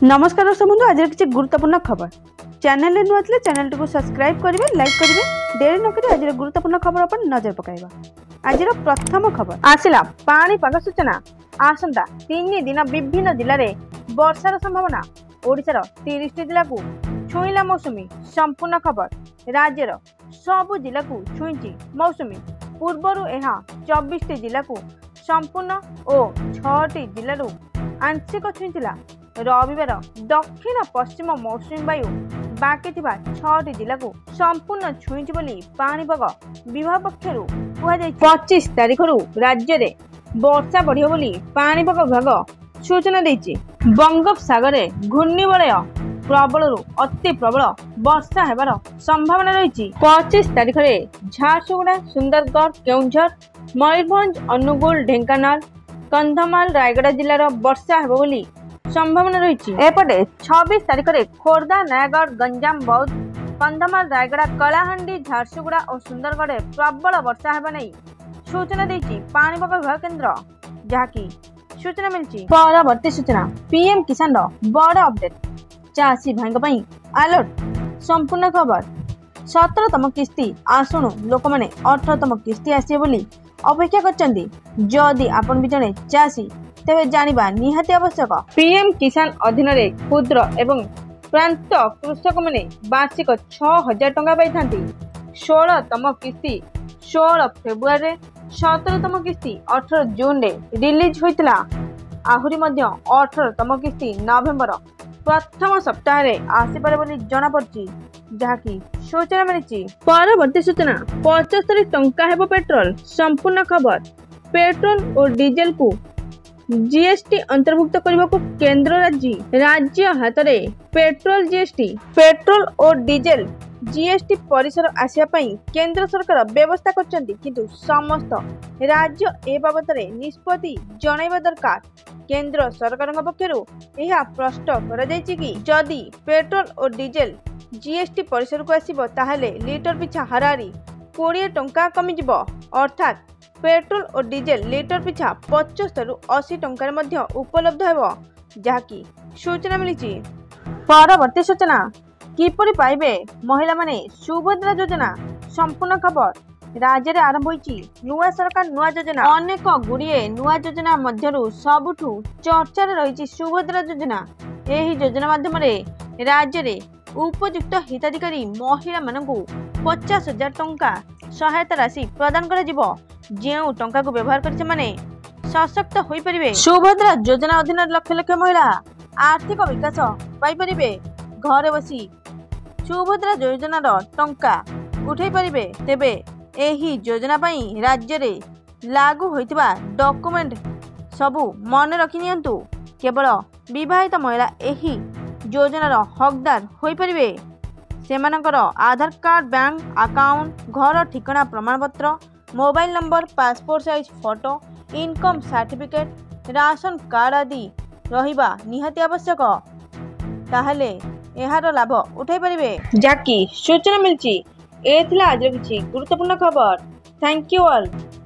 नमस्कार दर्शक बंधु आज किसी गुरुत्वपूर्ण खबर चैनल नुआ थे चैनल टी सब्सक्राइब करेंगे लाइक करेंगे डेरी नक आज गुरुत्वपूर्ण खबर पर नजर पकाइबा। आज प्रथम खबर आसिला पाणीपाग सूचना आसंता 3 दिन विभिन्न जिले में वर्षार संभावना ओडिशार 30 जिला को छुईला मौसुमी संपूर्ण खबर राज्यर सबु जिला को छुईची मौसुमी पूर्वर यह 24 जिला को संपूर्ण और 6 जिलू आंशिक छुईला रविवार दक्षिण पश्चिम मौसुमी वायु बाकी 6 जिला को संपूर्ण छुईच बोली पाणीपाग विभाग पक्षर कहुई 25 तारीख राज्य में वर्षा बढ़िया बोली पाणीपाग विभाग सूचना देछि। बंगोपसागर घूर्णिबलय प्रबल अति प्रबल वर्षा हेबार संभावना रही। 25 तारीख में झारसुगुड़ा सुंदरगढ़ केउंझर मयूरभंज अनुगुल ढेंकानाल कंधमाल रायगड़ा जिलार वर्षा हेब बोली संभावना रही। एपटे 26 तारीख में खोर्धा नयागढ़ गंजाम बौद्ध कंधमाल रायगड़ा कलाहांडी झारसुगुड़ा और सुंदरगढ़ प्रबल वर्षा हेबा नहीं सूचना देछि पाणीपाग विभाग केन्द्र जहाँकि सूचना मिली। परवर्ती सूचना पीएम किसान बड़ अपडेट चाषी भाई अलर्ट संपूर्ण खबर 17तम किस्ती आसुणु लोक मैंने 18तम किस्ती आसे बोली अपेक्षा करछन्ती। जदि आपण भी जने चाषी तेरे जानिबा निहाती आवश्यक। पीएम किसान अधीन रे क्षुद्र एवं प्रांत कृषक मैंने वार्षिक 6000 टंका पाई थांती। 16तम किस्ती 16 फेब्रुआरी 17तम किस्ती 18 जून रे रिलीज होइतला। आहुरी मध्य 18तम किस्ती नवेम्बर प्रथम सप्ताह रे आसीपारे बोली जଣା पड़छि जहाँकि सूचना मिली। परवर्ती सूचना 75 टंका हेबो पेट्रोल संपूर्ण खबर पेट्रोल और डीजेल को जीएसटी अंतर्भुक्त करने को केंद्र राज्य हाथ में पेट्रोल जीएसटी पेट्रोल और डीजेल जीएसटी परिसर आसिया केंद्र सरकार व्यवस्था करछन्ती किंतु समस्त राज्य ए बाबद निष्पत्ति जणाइबा दरकार। केंद्र सरकार पक्षर यह प्रश्न कि जदि पेट्रोल और डीजेल जीएसटी परिसर को आसिबो ताहले लिटर पिछा हारारी 20 टंका कमी जिवो अर्थात पेट्रोल और डीजेल लिटर पिछा 75 रु 80 टंकार मध्य उपलब्ध हेबो जहाँकि सूचना मिली। परवर्ती सूचना किपरि पाइबे महिला माने सुभद्रा योजना संपूर्ण खबर राज्य में आरंभ होइछि नुआ सरकार नुआ योजना अनेक गुड़िए नुआ योजना मध्यरु सबुठु चर्चा रही सुभद्रा योजना। एही योजना माध्यम राज्य में उपयुक्त हिताधिकारी महिला मानकु 50,000 टंका सहायता राशि प्रदान कर जो टंका को व्यवहार कर माने सशक्त हो पारे। सुभद्रा योजना अधीन लक्ष लक्ष महिला आर्थिक विकास पाई परिबे घरे बसी सुभद्रा योजनार टंका उठाई पारिबे। तेबे एही योजना पाई राज्य रे लागू होइतिबा डॉक्यूमेंट सबु मन रखि नियंतु। केवल विवाहित महिला एही योजनार हकदार होई परिबे। सेमानकर आधार कार्ड बैंक अकाउंट घर ठिकाना प्रमाणपत्र mobile number passport size photo income certificate ration card आदि रहिबा निहाती आवश्यक ताहले एहार लाभ उठाई परिबे जाकि सूचना मिलची। ए थिला आज किछि गुरुत्वपूर्ण खबर। Thank you all.